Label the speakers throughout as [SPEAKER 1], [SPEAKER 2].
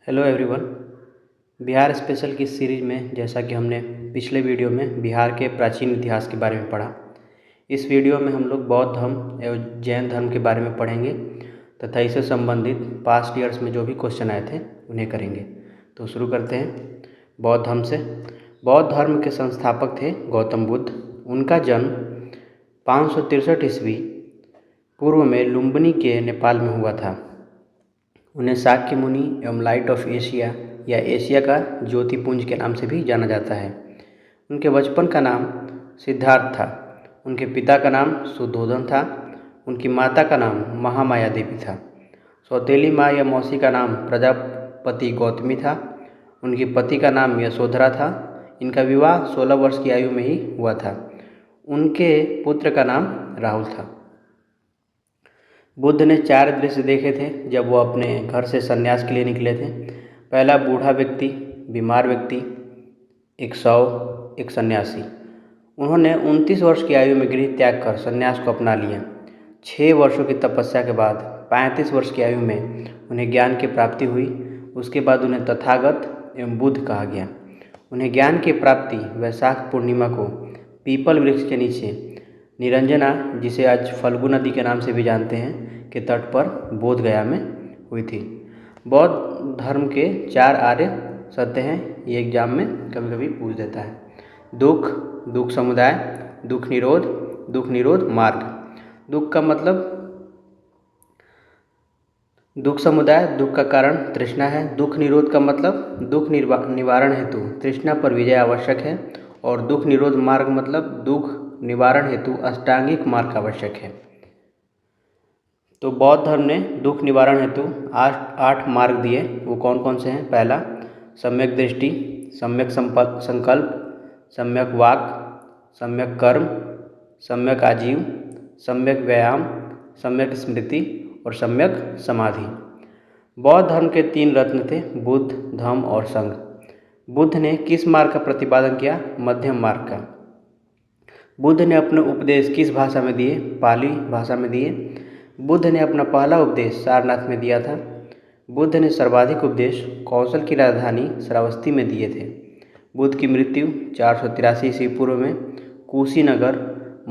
[SPEAKER 1] Hello everyone. Bihar special की series में जैसा कि हमने पिछले वीडियो में बिहार के प्राचीन इतिहास के बारे में पढ़ा, इस वीडियो में हम लोग बौद्ध धर्म एवं जैन धर्म के बारे में पढ़ेंगे तथा इससे संबंधित पास्ट ईयर्स में जो भी क्वेश्चन आए थे उन्हें करेंगे। तो शुरू करते हैं बौद्ध धर्म से। बौद्ध धर्म के संस्थापक थे गौतम बुद्ध। उनका जन्म 563 ईस्वी पूर्व में लुम्बिनी के नेपाल में हुआ था। उन्हें शाक्य मुनि एवं लाइट ऑफ एशिया या एशिया का ज्योतिपुंज के नाम से भी जाना जाता है। उनके बचपन का नाम सिद्धार्थ था। उनके पिता का नाम सुद्धोधन था। उनकी माता का नाम महामाया देवी था। सौतेली माँ या मौसी का नाम प्रजापति गौतमी था। उनके पति का नाम यशोधरा था। इनका विवाह 16 वर्ष की आयु में ही हुआ था। उनके पुत्र का नाम राहुल था। बुद्ध ने 4 दृश्य देखे थे जब वो अपने घर से संन्यास के लिए निकले थे। पहला, बूढ़ा व्यक्ति, बीमार व्यक्ति, एक शव, एक सन्यासी। उन्होंने 29 वर्ष की आयु में गृह त्याग कर संन्यास को अपना लिया। 6 वर्षों की तपस्या के बाद 35 वर्ष की आयु में उन्हें ज्ञान की प्राप्ति हुई। उसके बाद उन्हें तथागत एवं बुद्ध कहा गया। उन्हें ज्ञान की प्राप्ति वैशाख पूर्णिमा को पीपल वृक्ष के नीचे निरंजना, जिसे आज फल्गु नदी के नाम से भी जानते हैं, के तट पर बोध गया में हुई थी। बौद्ध धर्म के 4 आर्य सत्य हैं। ये एग्जाम में कभी कभी पूछ देता है। दुख, दुख समुदाय, दुख निरोध मार्ग। दुख का मतलब दुख समुदाय, दुख का कारण तृष्णा है। दुख निरोध का मतलब दुख निवारण हेतु तृष्णा पर विजय आवश्यक है। और दुख निरोध मार्ग मतलब दुख निवारण हेतु अष्टांगिक मार्ग आवश्यक है। तो बौद्ध धर्म ने दुख निवारण हेतु 8 मार्ग दिए। वो कौन कौन से हैं? पहला, सम्यक दृष्टि, सम्यक संकल्प, सम्यक वाक, सम्यक कर्म, सम्यक आजीव, सम्यक व्यायाम, सम्यक स्मृति और सम्यक समाधि। बौद्ध धर्म के 3 रत्न थे, बुद्ध, धम्म और संघ। बुद्ध ने किस मार्ग का प्रतिपादन किया? मध्यम मार्ग का। बुद्ध ने अपने उपदेश किस भाषा में दिए? पाली भाषा में दिए। बुद्ध ने अपना पहला उपदेश सारनाथ में दिया था। बुद्ध ने सर्वाधिक उपदेश कौशल की राजधानी श्रावस्ती में दिए थे। बुद्ध की मृत्यु 483 ईस्वी पूर्व में कुशीनगर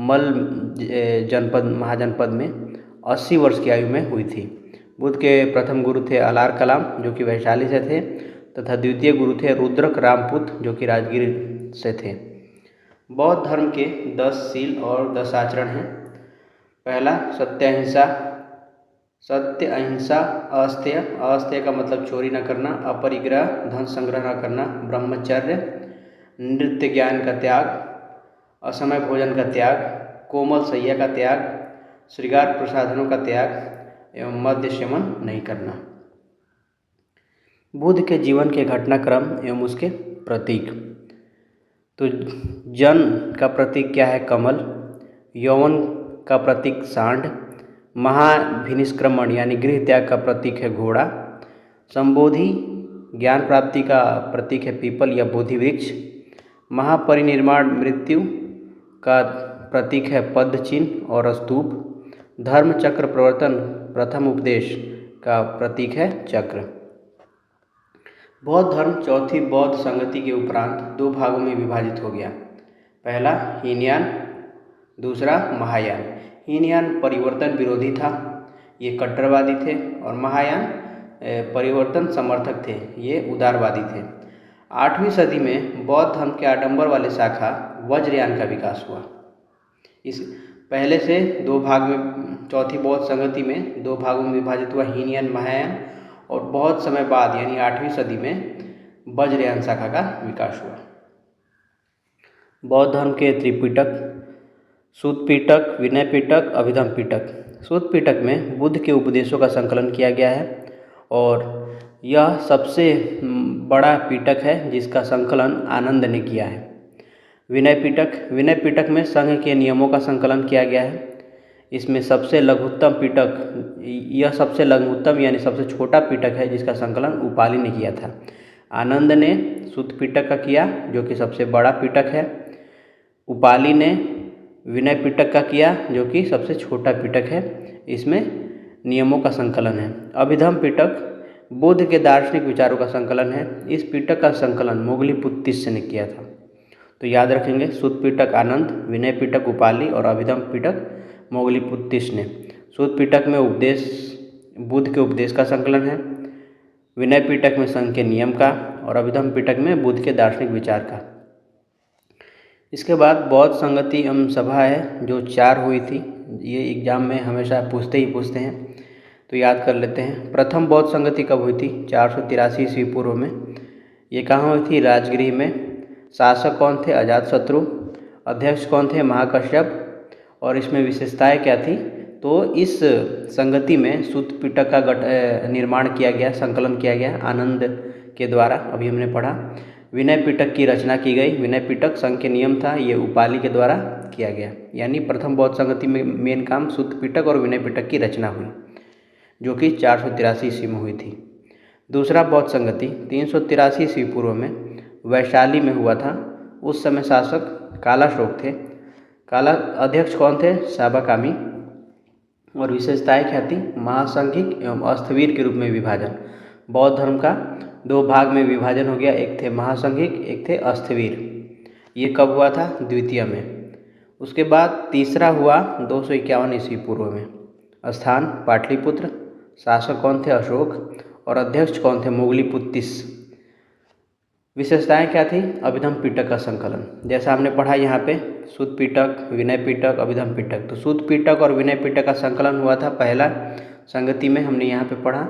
[SPEAKER 1] मल महाजनपद में 80 वर्ष की आयु में हुई थी। बुद्ध के प्रथम गुरु थे अलार कलाम, जो कि वैशाली से थे, तथा द्वितीय गुरु थे रुद्रक रामपुत, जो कि राजगीर से थे। बौद्ध धर्म के 10 शील और 10 आचरण हैं। पहला, सत्य अहिंसा। सत्य, अहिंसा, अस्तेय। अस्तेय का मतलब चोरी न करना, अपरिग्रह, धन संग्रह न करना, ब्रह्मचर्य, नृत्य ज्ञान का त्याग, असमय भोजन का त्याग, कोमल शैया का त्याग, श्रृंगार प्रसाधनों का त्याग एवं मद्य सेवन नहीं करना। बुद्ध के जीवन के घटनाक्रम एवं उसके प्रतीक। तो जन का प्रतीक क्या है? कमल। यौवन का प्रतीक सांड। महाभिनिष्क्रमण यानी गृह त्याग का प्रतीक है घोड़ा। संबोधि ज्ञान प्राप्ति का प्रतीक है पीपल या बोधि वृक्ष। महापरिनिर्वाण मृत्यु का प्रतीक है पद्म चिन्ह और स्तूप। धर्म चक्र प्रवर्तन प्रथम उपदेश का प्रतीक है चक्र। बौद्ध धर्म चौथी बौद्ध संगति के उपरांत 2 भागों में विभाजित हो गया। पहला, हीनयान, दूसरा महायान। हीनयान परिवर्तन विरोधी था, ये कट्टरवादी थे, और महायान परिवर्तन समर्थक थे, ये उदारवादी थे। 8वीं सदी में बौद्ध धर्म के आडंबर वाले शाखा वज्रयान का विकास हुआ। इस पहले से 2 भाग में, चौथी बौद्ध संगति में 2 भागों में विभाजित हुआ, हीनयान, महायान, और बहुत समय बाद यानी 8वीं सदी में वज्रयान शाखा का विकास हुआ। बौद्ध धर्म के त्रिपिटक, सूत पिटक, विनय पिटक, अभिधम पिटक। सूत पिटक में बुद्ध के उपदेशों का संकलन किया गया है और यह सबसे बड़ा पिटक है जिसका संकलन आनंद ने किया है। विनय पिटक में संघ के नियमों का संकलन किया गया है। इसमें सबसे लघुत्तम पिटक, यह सबसे लघुत्तम यानी सबसे छोटा पिटक है जिसका संकलन उपाली ने किया था। आनंद ने सूत पिटक का किया, जो कि सबसे बड़ा पिटक है। उपाली ने विनय पिटक का किया, जो कि सबसे छोटा पिटक है। इसमें नियमों का संकलन है। अभिधम पिटक बुद्ध के दार्शनिक विचारों का संकलन है। इस पिटक का संकलन मोगलीपुत्तिस्य ने किया था। तो याद रखेंगे, सुत्त पिटक आनंद, विनय पिटक उपाली और अभिधम पिटक मोगलीपुत्तिस्य ने। सुत्त पिटक में उपदेश, बुद्ध के उपदेश का संकलन है। विनय पिटक में संघ के नियम का और अभिधम पिटक में बुद्ध के दार्शनिक विचार का। इसके बाद बौद्ध संगति एवं सभा है जो 4 हुई थी। ये एग्जाम में हमेशा पूछते हैं, तो याद कर लेते हैं। प्रथम बौद्ध संगति कब हुई थी? 483 ईस्वी पूर्व में। ये कहाँ हुई थी? राजगृह में। शासक कौन थे? अजातशत्रु। अध्यक्ष कौन थे? महाकश्यप। और इसमें विशेषताएं क्या थी? तो इस संगति में सुत्त पिटक का निर्माण किया गया, संकलन किया गया आनंद के द्वारा, अभी हमने पढ़ा। विनय पिटक की रचना की गई। विनय पिटक संघ के नियम था, ये उपाली के द्वारा किया गया। यानी प्रथम बौद्ध संगति में मेन काम सुत्त पिटक और विनय पिटक की रचना हुई, जो कि 483 ईस्वी में हुई थी। दूसरा बौद्ध संगति 383 ईस्वी पूर्व में वैशाली में हुआ था। उस समय शासक कालाशोक थे। काला अध्यक्ष कौन थे? साबाकामी। और विशेषताएं क्या थी? महासंघिक एवं अस्थवीर के रूप में विभाजन। बौद्ध धर्म का 2 भाग में विभाजन हो गया, एक थे महासंघिक, एक थे अस्थवीर। ये कब हुआ था? द्वितीय में। उसके बाद तीसरा हुआ 251 ईस्वी पूर्व में। स्थान पाटलिपुत्र। शासक कौन थे? अशोक। और अध्यक्ष कौन थे? मोगलीपुत्तिस्य। विशेषताएं क्या थी? अभिधम पिटक का संकलन, जैसा हमने पढ़ा यहाँ पे, सुत्त पिटक, विनय पिटक, अभिधम पिटक। तो सुत्त पिटक और विनय पिटक का संकलन हुआ था पहला संगति में, हमने यहाँ पे पढ़ा।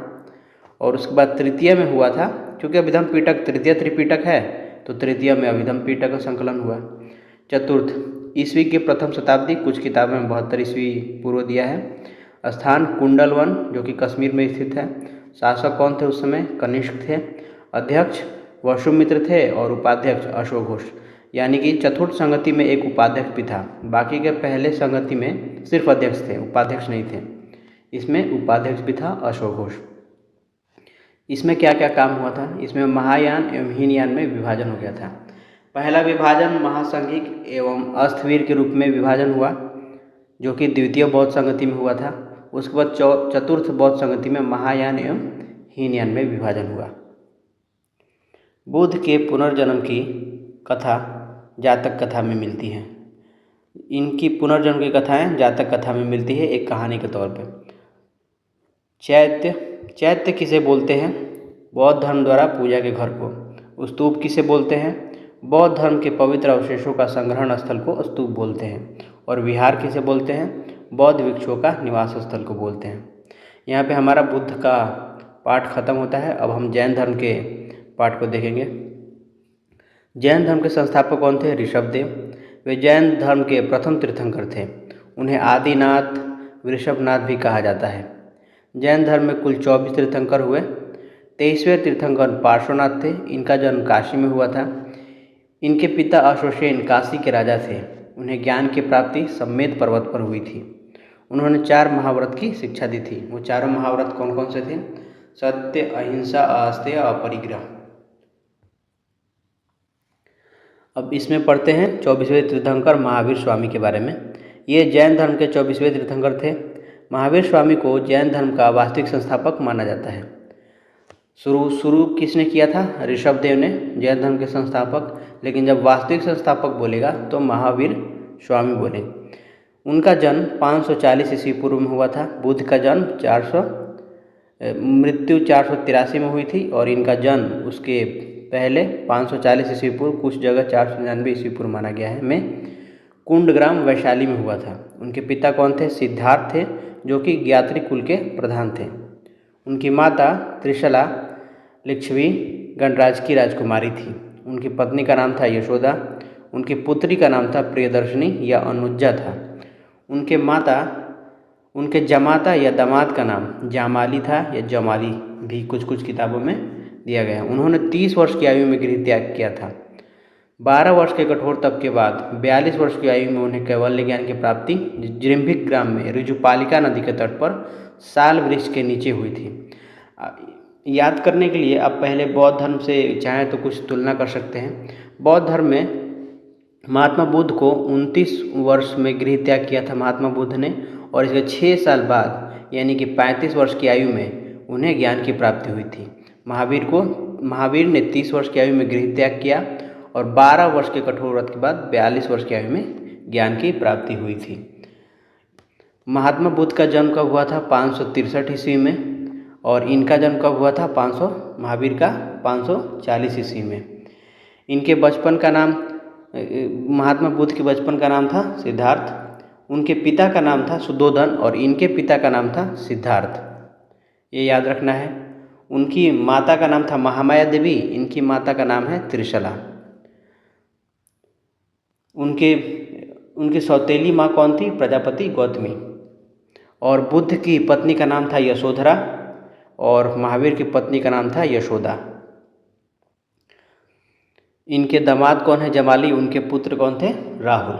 [SPEAKER 1] और उसके बाद तृतीय में हुआ था, क्योंकि अभिधम पिटक तृतीय त्रिपिटक है, तो तृतीय में अभिधम पिटक का संकलन हुआ। चतुर्थ ईस्वी के प्रथम शताब्दी, कुछ किताबों में 72 ईस्वी पूर्व दिया है। स्थान कुंडलवन, जो कि कश्मीर में स्थित है। शासक कौन थे उस समय? कनिष्क थे। अध्यक्ष वसुमित्र थे और उपाध्यक्ष अशोक घोष। यानी कि चतुर्थ संगति में एक उपाध्यक्ष भी था, बाकी के पहले संगति में सिर्फ अध्यक्ष थे, उपाध्यक्ष नहीं थे। इसमें उपाध्यक्ष भी था अशोक घोष। इसमें क्या क्या काम हुआ था? इसमें महायान एवं हीनयान में विभाजन हो गया था। पहला विभाजन महासंघिक एवं अस्थवीर के रूप में विभाजन हुआ, जो कि द्वितीय बौद्ध संगति में हुआ था। उसके बाद चतुर्थ बौद्ध संगति में महायान एवं हीनयान में विभाजन हुआ। बुद्ध के पुनर्जन्म की कथा जातक कथा में मिलती है। इनकी पुनर्जन्म की कथाएं जातक कथा में मिलती है एक कहानी के तौर पर। चैत्य किसे बोलते हैं? बौद्ध धर्म द्वारा पूजा के घर को। स्तूप किसे बोलते हैं? बौद्ध धर्म के पवित्र अवशेषों का संग्रहण स्थल को स्तूप बोलते हैं। और विहार किसे बोलते हैं? बौद्ध भिक्षुओं का निवास स्थल को बोलते हैं। यहाँ पे हमारा बुद्ध का पाठ खत्म होता है। अब हम जैन धर्म के पाठ को देखेंगे। जैन धर्म के संस्थापक कौन थे? ऋषभदेव। वे जैन धर्म के प्रथम तीर्थंकर थे। उन्हें आदिनाथ, वृषभनाथ भी कहा जाता है। जैन धर्म में कुल 24 तीर्थंकर हुए। 23वें तीर्थंकर पार्श्वनाथ थे। इनका जन्म काशी में हुआ था। इनके पिता अशोषेन काशी के राजा थे। उन्हें ज्ञान की प्राप्ति सम्मेद पर्वत पर हुई थी। उन्होंने 4 महाव्रत की शिक्षा दी थी। वो चारों महाव्रत कौन कौन से थे? सत्य, अहिंसा, आस्तेय, अपरिग्रह। अब इसमें पढ़ते हैं 24वें तीर्थंकर महावीर स्वामी के बारे में। ये जैन धर्म के 24वें तीर्थंकर थे। महावीर स्वामी को जैन धर्म का वास्तविक संस्थापक माना जाता है। शुरू किसने किया था? ऋषभदेव ने, जैन धर्म के संस्थापक। लेकिन जब वास्तविक संस्थापक बोलेगा तो महावीर स्वामी बोले। उनका जन्म 540 ईस्वी पूर्व में हुआ था। बुद्ध का जन्म मृत्यु 483 में हुई थी और इनका जन्म उसके पहले 540 ईस्वी पूर्व, कुछ जगह 499 ईस्वी पूर्व माना गया है, में कुंडग्राम वैशाली में हुआ था। उनके पिता कौन थे? सिद्धार्थ थे, जो कि ज्ञात्री कुल के प्रधान थे। उनकी माता त्रिशला लिच्छवी गणराज की राजकुमारी थी। उनकी पत्नी का नाम था यशोदा। उनकी पुत्री का नाम था प्रियदर्शनी या अनुज्जा था। उनके जमाता या दामाद का नाम जामाली था या जमाली भी कुछ किताबों में दिया गया। उन्होंने 30 वर्ष की आयु में गृह त्याग किया था। 12 वर्ष के कठोर तप के बाद 42 वर्ष की आयु में उन्हें कैवल्य ज्ञान की प्राप्ति जृंभिक ग्राम में ऋजुपालिका नदी के तट पर साल वृक्ष के नीचे हुई थी। याद करने के लिए आप पहले बौद्ध धर्म से चाहें तो कुछ तुलना कर सकते हैं। बौद्ध धर्म में महात्मा बुद्ध को 29 वर्ष में गृह त्याग किया था महात्मा बुद्ध ने, और इसके 6 साल बाद यानी कि 35 वर्ष की आयु में उन्हें ज्ञान की प्राप्ति हुई थी। महावीर ने 30 वर्ष की आयु में गृह त्याग किया और 12 वर्ष के कठोर व्रत के बाद 42 वर्ष की आयु में ज्ञान की प्राप्ति हुई थी। महात्मा बुद्ध का जन्म कब हुआ था? 563 ईस्वी में, और इनका जन्म कब हुआ था? महावीर का 540 ईस्वी में। इनके बचपन का नाम, महात्मा बुद्ध के बचपन का नाम था सिद्धार्थ, उनके पिता का नाम था सुद्धोधन और इनके पिता का नाम था सिद्धार्थ, ये याद रखना है। उनकी माता का नाम था महामाया देवी, इनकी माता का नाम है त्रिशला। उनकी सौतेली माँ कौन थी? प्रजापति गौतमी। और बुद्ध की पत्नी का नाम था यशोधरा और महावीर की पत्नी का नाम था यशोदा। इनके दामाद कौन है? जमाली। उनके पुत्र कौन थे? राहुल।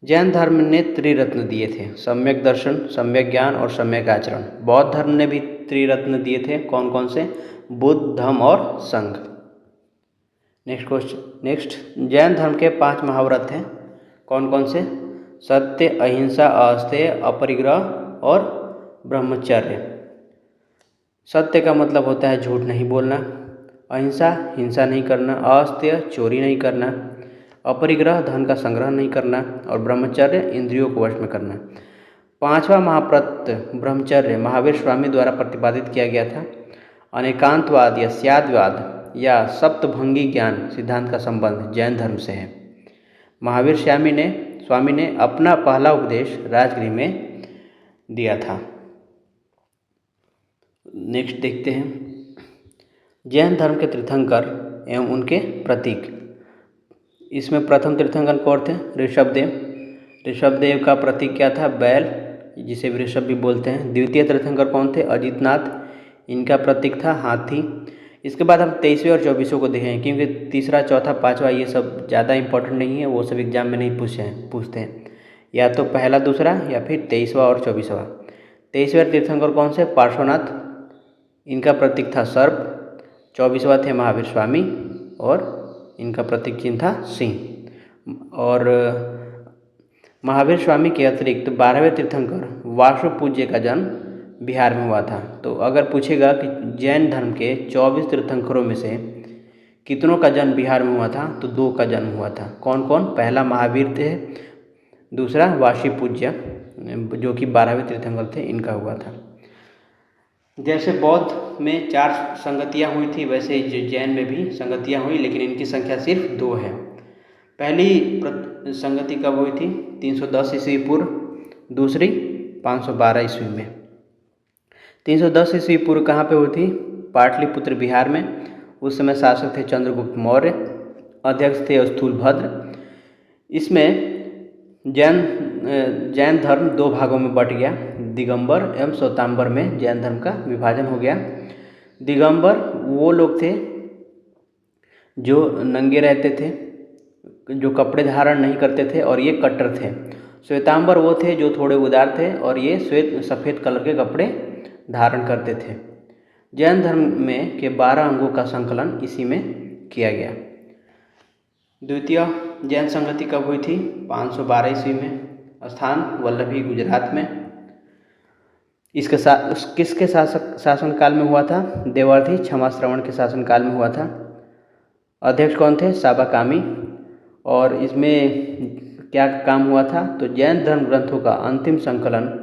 [SPEAKER 1] जैन धर्म ने त्रिरत्न दिए थे, सम्यक दर्शन, सम्यक ज्ञान और सम्यक आचरण। बौद्ध धर्म ने भी त्रिरत्न दिए थे, कौन कौन से? बुद्ध, धम्म और संघ। नेक्स्ट, जैन धर्म के 5 महाव्रत हैं, कौन कौन से? सत्य, अहिंसा, अस्तेय, अपरिग्रह और ब्रह्मचर्य। सत्य का मतलब होता है झूठ नहीं बोलना, अहिंसा हिंसा नहीं करना, अस्तेय चोरी नहीं करना, अपरिग्रह धन का संग्रह नहीं करना और ब्रह्मचर्य इंद्रियों को वश में करना। 5वां महाव्रत ब्रह्मचर्य महावीर स्वामी द्वारा प्रतिपादित किया गया था। अनेकांतवाद या स्याद्वाद या सप्तभंगी ज्ञान सिद्धांत का संबंध जैन धर्म से है। महावीर स्वामी ने अपना पहला उपदेश राजगृह में दिया था। नेक्स्ट देखते हैं, जैन धर्म के तीर्थंकर एवं उनके प्रतीक। इसमें प्रथम तीर्थंकर कौन थे? ऋषभदेव। ऋषभदेव का प्रतीक क्या था? बैल, जिसे वृषभ भी बोलते हैं। द्वितीय तीर्थंकर कौन थे? अजितनाथ, इनका प्रतीक था हाथी। इसके बाद हम 23वें और 24वें को देखेंगे, क्योंकि तीसरा, चौथा, 5वां ये सब ज़्यादा इंपॉर्टेंट नहीं है, वो सब एग्जाम में नहीं पूछते हैं। या तो पहला, दूसरा या फिर 23वां और 24वां। 23वें तीर्थंकर कौन से? पार्श्वनाथ, इनका प्रतीक था सर्प। 24वां थे महावीर स्वामी और इनका प्रतीक चिन्ह था सिंह। और महावीर स्वामी के अतिरिक्त 12वें तीर्थंकर वासुपूज्य का जन्म बिहार में हुआ था। तो अगर पूछेगा कि जैन धर्म के 24 तीर्थंकरों में से कितनों का जन्म बिहार में हुआ था, तो 2 का जन्म हुआ था। कौन कौन? पहला महावीर थे, दूसरा वाशीपूज्य, जो कि 12वें तीर्थंकर थे, इनका हुआ था। जैसे बौद्ध में 4 संगतियाँ हुई थी, वैसे जैन में भी संगतियाँ हुई, लेकिन इनकी संख्या सिर्फ 2 है। पहली संगति कब हुई थी? 310 ईस्वी पूर्व, दूसरी 512 ईस्वी में। 310 ईस्वी पूर्व कहाँ पे हुई थी? पाटलिपुत्र बिहार में। उस समय शासक थे चंद्रगुप्त मौर्य, अध्यक्ष थे स्थूलभद्र। इसमें जैन धर्म 2 भागों में बट गया, दिगंबर एवं श्वेतांबर में जैन धर्म का विभाजन हो गया। दिगंबर वो लोग थे जो नंगे रहते थे, जो कपड़े धारण नहीं करते थे और ये कट्टर थे। श्वेतांबर वो थे जो थोड़े उदार थे और ये सफ़ेद कलर के कपड़े धारण करते थे। जैन धर्म में के 12 अंगों का संकलन इसी में किया गया। द्वितीय जैन संगति कब हुई थी? 512 ईस्वी में, स्थान वल्लभी, गुजरात में। किसके शासनकाल में हुआ था? देवर्षि क्षमाश्रवण के शासनकाल में हुआ था। अध्यक्ष कौन थे? साबाकामी। और इसमें क्या काम हुआ था? तो जैन धर्म ग्रंथों का अंतिम संकलन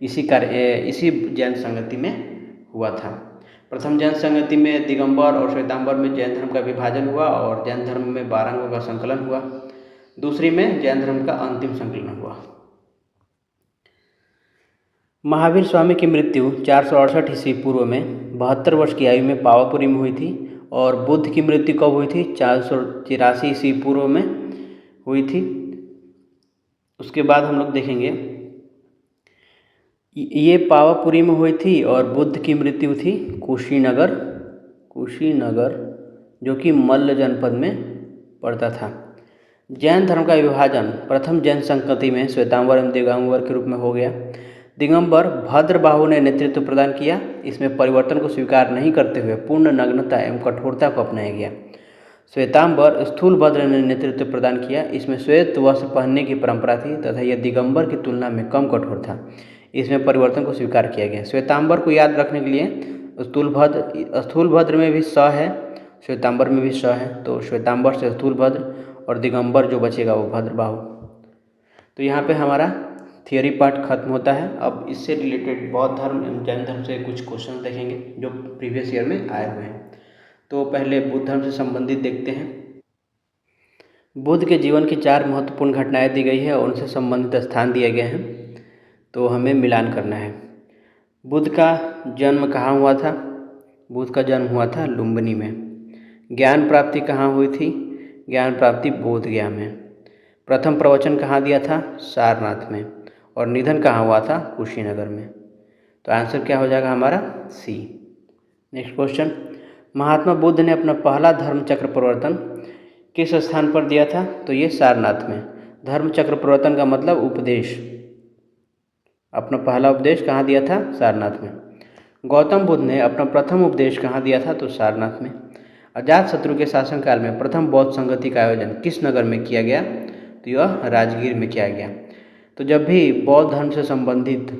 [SPEAKER 1] इसी जैन संगति में हुआ था। प्रथम जैन संगति में दिगंबर और श्वेतांबर में जैन धर्म का विभाजन हुआ और जैन धर्म में 12 अंगों का संकलन हुआ। दूसरी में जैन धर्म का अंतिम संकलन हुआ। महावीर स्वामी की मृत्यु 468 ईस्वी पूर्व में 72 वर्ष की आयु में पावापुरी में हुई थी। और बुद्ध की मृत्यु कब हुई थी? 484 ईस्वी पूर्व में हुई थी। उसके बाद हम लोग देखेंगे, ये पावापुरी में हुई थी और बुद्ध की मृत्यु थी कुशीनगर, जो कि मल्ल जनपद में पड़ता था। जैन धर्म का विभाजन प्रथम जैन संगति में श्वेतांबर एवं दिगंबर के रूप में हो गया। दिगंबर भद्रबाहु ने नेतृत्व प्रदान किया। इसमें परिवर्तन को स्वीकार नहीं करते हुए पूर्ण नग्नता एवं कठोरता को अपनाया गया। श्वेतांबर स्थूलभद्र ने नेतृत्व प्रदान किया। इसमें श्वेत वस्त्र पहनने की परंपरा थी तथा यह दिगंबर की तुलना में कम कठोर था। इसमें परिवर्तन को स्वीकार किया गया। श्वेतांबर को याद रखने के लिए स्थूलभद्र में भी स है, श्वेतांबर में भी स है, तो श्वेतांबर से स्थूलभद्र और दिगंबर जो बचेगा वो भद्रबाहु। तो यहाँ पे हमारा थियोरी पार्ट खत्म होता है। अब इससे रिलेटेड बौद्ध धर्म एवं जैन धर्म से कुछ क्वेश्चन देखेंगे जो प्रीवियस ईयर में आए हुए हैं। तो पहले बुद्ध धर्म से संबंधित देखते हैं। बुद्ध के जीवन की 4 महत्वपूर्ण घटनाएं दी गई है और उनसे संबंधित स्थान दिए गए हैं, तो हमें मिलान करना है। बुद्ध का जन्म कहाँ हुआ था? बुद्ध का जन्म हुआ था लुम्बिनी में। ज्ञान प्राप्ति कहाँ हुई थी? ज्ञान प्राप्ति बोध गया में। प्रथम प्रवचन कहाँ दिया था? सारनाथ में। और निधन कहाँ हुआ था? कुशीनगर में। तो आंसर क्या हो जाएगा हमारा? सी। नेक्स्ट क्वेश्चन, महात्मा बुद्ध ने अपना पहला धर्म चक्र प्रवर्तन किस स्थान पर दिया था? तो ये सारनाथ में। धर्म चक्र प्रवर्तन का मतलब उपदेश। अपना पहला उपदेश कहाँ दिया था? सारनाथ में। गौतम बुद्ध ने अपना प्रथम उपदेश कहाँ दिया था? तो सारनाथ में। अजातशत्रु के शासनकाल में प्रथम बौद्ध संगति का आयोजन किस नगर में किया गया? तो यह राजगीर में किया गया। तो जब भी बौद्ध धर्म से संबंधित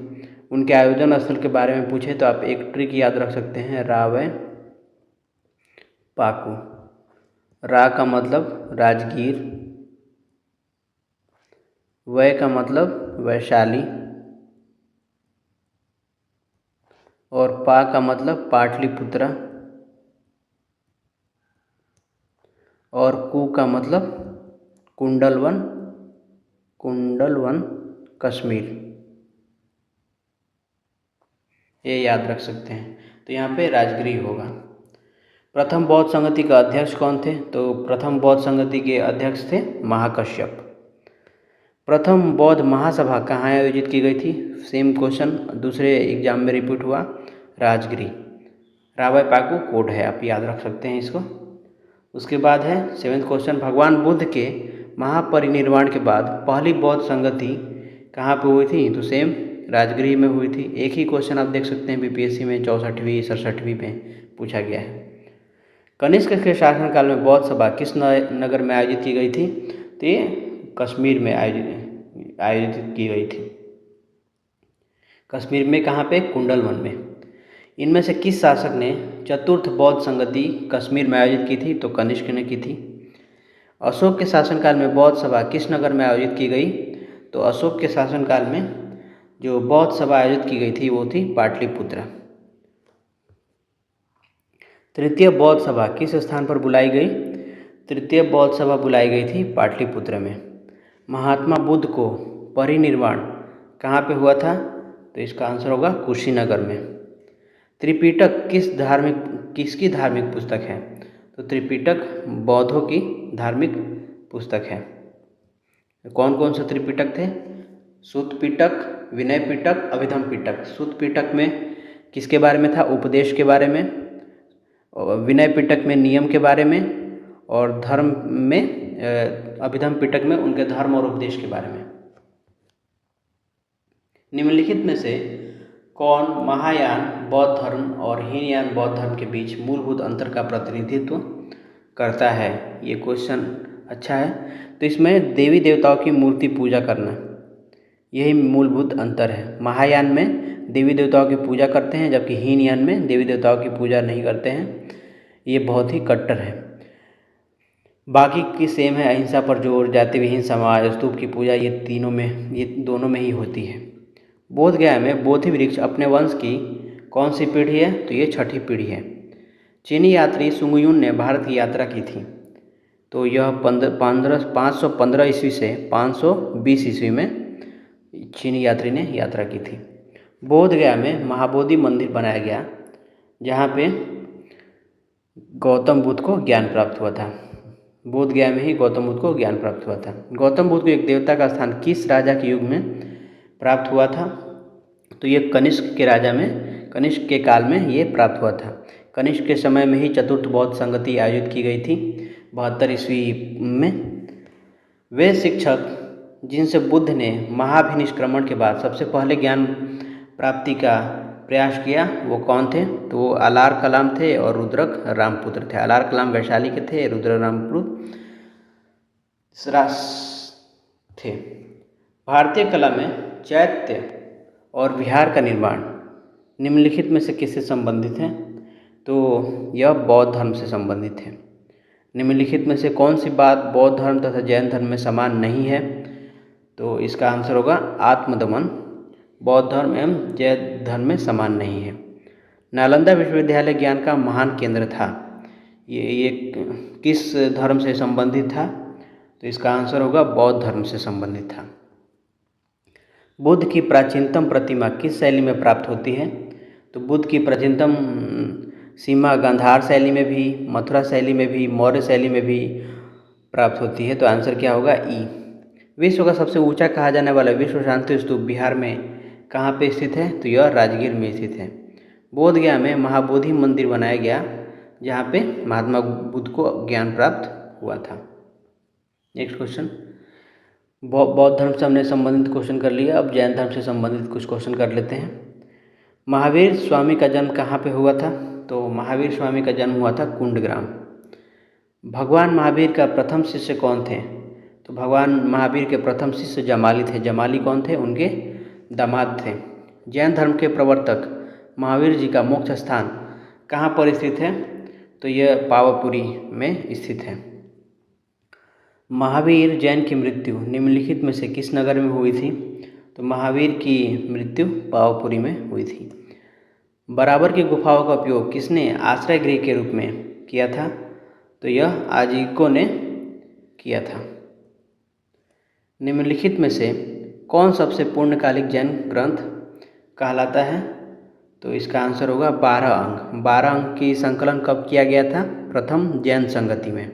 [SPEAKER 1] उनके आयोजन स्थल के बारे में पूछे तो आप एक ट्रिक याद रख सकते हैं, रा व पाकू। रा का मतलब राजगीर, वै का मतलब वैशाली और पा का मतलब पाटलिपुत्रा और कू का मतलब कुंडलवन कश्मीर। ये याद रख सकते हैं। तो यहाँ पे राजगिरी होगा। प्रथम बौद्ध संगति का अध्यक्ष कौन थे? तो प्रथम बौद्ध संगति के अध्यक्ष थे महाकश्यप। प्रथम बौद्ध महासभा कहाँ आयोजित की गई थी? सेम क्वेश्चन दूसरे एग्जाम में रिपीट हुआ, राजगिरी। रावय पाकू कोड है, आप याद रख सकते हैं इसको। उसके बाद है 7th क्वेश्चन, भगवान बुद्ध के महापरिनिर्वाण के बाद पहली बौद्ध संगति कहाँ पे हुई थी? तो सेम राजगिरी में हुई थी। एक ही क्वेश्चन आप देख सकते हैं बीपीएससी में 64वीं 67वीं में पूछा गया है। कनिष्क के शासनकाल में बौद्ध सभा किस नगर में आयोजित की गई थी? तो ये कश्मीर में आयोजित की गई थी। कश्मीर में कहाँ पे? कुंडलवन में। इनमें से किस शासक ने चतुर्थ बौद्ध संगति कश्मीर में आयोजित की थी? तो कनिष्क ने की थी। अशोक के शासनकाल में बौद्ध सभा किस नगर में आयोजित की गई? तो अशोक के शासनकाल में जो बौद्ध सभा आयोजित की गई थी वो थी पाटलिपुत्र। तृतीय बौद्ध सभा किस स्थान पर बुलाई गई? तृतीय बौद्ध सभा बुलाई गई थी पाटलिपुत्र में। महात्मा बुद्ध को परिनिर्वाण कहाँ पे हुआ था? तो इसका आंसर होगा कुशीनगर में। त्रिपिटक किसकी धार्मिक पुस्तक है? तो त्रिपिटक बौद्धों की धार्मिक पुस्तक है। कौन कौन से त्रिपिटक थे? सुत्त पिटक, विनय पिटक, अभिधम पिटक। सुत्त पिटक में किसके बारे में था? उपदेश के बारे में। विनय पिटक में नियम के बारे में और धर्म में अभिधम पिटक में उनके धर्म और उपदेश के बारे में। निम्नलिखित में से कौन महायान बौद्ध धर्म और हीनयान बौद्ध धर्म के बीच मूलभूत अंतर का प्रतिनिधित्व करता है? ये क्वेश्चन अच्छा है। तो इसमें देवी देवताओं की मूर्ति पूजा करना, यही मूलभूत अंतर है। महायान में देवी देवताओं की पूजा करते हैं जबकि हीनयान में देवी देवताओं की पूजा नहीं करते हैं। ये बहुत ही कट्टर है। बाकी की सेम है, अहिंसा पर जोर, जाति विहीन समाज, स्तूप की पूजा, ये दोनों में ही होती है। बोध गया में बोधि वृक्ष अपने वंश की कौन सी पीढ़ी है? तो ये 6ठी पीढ़ी है। चीनी यात्री सुंगयुन ने भारत की यात्रा की थी, तो यह 515 ईस्वी से 520 ईस्वी में चीनी यात्री ने यात्रा की थी। बोध गया में महाबोधि मंदिर बनाया गया जहाँ पे गौतम बुद्ध को ज्ञान प्राप्त हुआ था। बोध गया में ही गौतम बुद्ध को ज्ञान प्राप्त हुआ था। गौतम बुद्ध को एक देवता का स्थान किस राजा के युग में प्राप्त हुआ था? तो ये कनिष्क के काल में ये प्राप्त हुआ था। कनिष्क के समय में ही चतुर्थ बौद्ध संगति आयोजित की गई थी 72 ईस्वी में। वे शिक्षक जिनसे बुद्ध ने महाभिनिष्क्रमण के बाद सबसे पहले ज्ञान प्राप्ति का प्रयास किया वो कौन थे? तो वो अलार कलाम थे और रुद्रक रामपुत्र थे। अलार कलाम वैशाली के थे, रुद्र रामपुत्र सरास थे। भारतीय कला में चैत्य और विहार का निर्माण निम्नलिखित में से किससे संबंधित है? तो यह बौद्ध धर्म से संबंधित है। निम्नलिखित में से कौन सी बात बौद्ध धर्म तथा जैन धर्म में समान नहीं है? तो इसका आंसर होगा आत्मदमन। बौद्ध धर्म एवं जैन धर्म में समान नहीं है। नालंदा विश्वविद्यालय ज्ञान का महान केंद्र था। ये किस धर्म से संबंधित था? तो इसका आंसर होगा बौद्ध धर्म से संबंधित था। बुद्ध की प्राचीनतम प्रतिमा किस शैली में प्राप्त होती है? तो बुद्ध की प्राचीनतम सीमा गांधार शैली में भी, मथुरा शैली में भी, मौर्य शैली में भी प्राप्त होती है। तो आंसर क्या होगा? ई। विश्व का सबसे ऊंचा कहा जाने वाला विश्व शांति स्तूप बिहार में कहाँ पे स्थित है? तो यह राजगीर में स्थित है। बोध गया में महाबोधि मंदिर बनाया गया जहाँ पे महात्मा बुद्ध को ज्ञान प्राप्त हुआ था। नेक्स्ट क्वेश्चन, बौद्ध धर्म से हमने संबंधित क्वेश्चन कर लिया। अब जैन धर्म से संबंधित कुछ क्वेश्चन कर लेते हैं। महावीर स्वामी का जन्म कहाँ पे हुआ था? तो महावीर स्वामी का जन्म हुआ था कुंडग्राम। भगवान महावीर का प्रथम शिष्य कौन थे? तो भगवान महावीर के प्रथम शिष्य जमाली थे। जमाली कौन थे? उनके दामाद थे। जैन धर्म के प्रवर्तक महावीर जी का मोक्ष स्थान कहाँ पर स्थित है? तो यह पावापुरी में स्थित है। महावीर जैन की मृत्यु निम्नलिखित में से किस नगर में हुई थी? तो महावीर की मृत्यु पावापुरी में हुई थी। बराबर की गुफाओं का उपयोग किसने आश्रय गृह के रूप में किया था? तो यह आजीविकों ने किया था। निम्नलिखित में से कौन सबसे पूर्णकालिक जैन ग्रंथ कहलाता है? तो इसका आंसर होगा 12 अंक। 12 अंक की संकलन कब किया गया था? प्रथम जैन संगति में।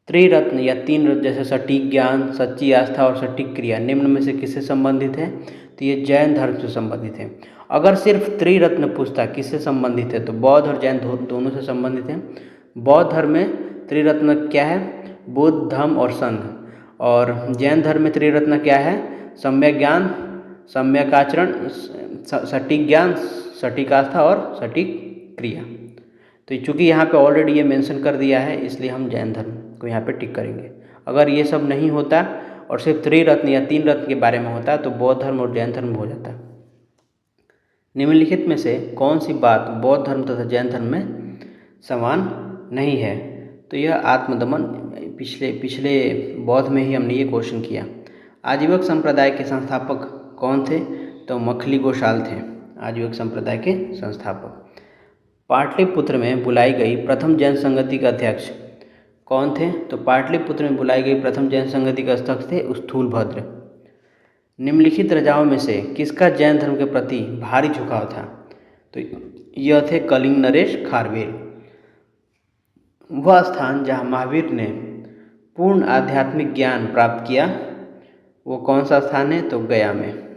[SPEAKER 1] त्रिरत्न या 3 रत्न जैसे सटीक ज्ञान, सच्ची आस्था और सटीक क्रिया निम्न में से किससे संबंधित है? तो ये जैन धर्म से संबंधित है। अगर सिर्फ त्रिरत्न पूछता किससे संबंधित है? तो बौद्ध और जैन दोनों से संबंधित है। बौद्ध धर्म में त्रिरत्न क्या है? बुद्ध, धम्म और संघ। और जैन धर्म में त्रिरत्न क्या है? सम्यक ज्ञान, सम्यक आचरण, सटीक ज्ञान, सटीक आस्था और सटीक क्रिया। तो चूँकि यहाँ पे ऑलरेडी ये मेंशन कर दिया है इसलिए हम जैन धर्म को यहाँ पे टिक करेंगे। अगर ये सब नहीं होता और सिर्फ त्रिरत्न या 3 रत्न के बारे में होता तो बौद्ध धर्म और जैन धर्म हो जाता। निम्नलिखित में से कौन सी बात बौद्ध धर्म तथा जैन धर्म में समान नहीं है? तो यह आत्मदमन। पिछले बौद्ध में ही हमने ये क्वेश्चन किया। आजीवक संप्रदाय के संस्थापक कौन थे? तो मखली गोशाल थे आजीवक संप्रदाय के संस्थापक। पाटलिपुत्र में बुलाई गई प्रथम जैन संगति के अध्यक्ष कौन थे? तो पाटलिपुत्र में बुलाई गई प्रथम जैन संगति के अध्यक्ष थे स्थूलभद्र। निम्नलिखित राजाओं में से किसका जैन धर्म के प्रति भारी झुकाव था? तो यह थे कलिंग नरेश खारवेल। वह स्थान जहाँ महावीर ने पूर्ण आध्यात्मिक ज्ञान प्राप्त किया वो कौन सा स्थान है? तो गया में।